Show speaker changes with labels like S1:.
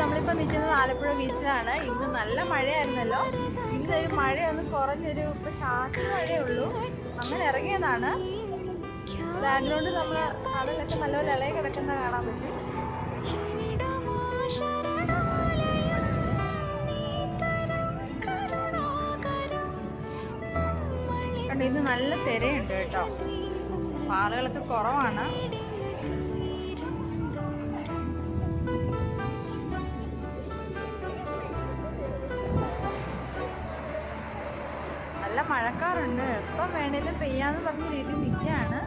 S1: നമ്മളിപ്പോൾ നിൽക്കുന്നത് ആലപ്പുഴ ബീച്ചിലാണ്. ഇന്ന് നല്ല മഴയായിരുന്നല്ലോ. ഇന്ന് ഒരു മഴയൊന്ന് കുറഞ്ഞൊരു ഇപ്പം ചാറ്റൽ മഴയേ ഉള്ളൂ. അങ്ങനെ ഇറങ്ങിയതാണ്. ബാക്ക്ഗ്രൗണ്ട് നമ്മൾ കടലൊക്കെ നല്ലപോലെ ഇളകി കിടക്കുന്ന കാണാൻ പറ്റും. കണ്ടോ, ഇന്ന് നല്ല തിരയുണ്ട് കേട്ടോ. ആളുകളൊക്കെ കുറവാണ്. നല്ല മഴക്കാറുണ്ട്. എപ്പം വേണേലും പെയ്യാന്ന് പറഞ്ഞ രീതിയിൽ നിൽക്കുകയാണ്.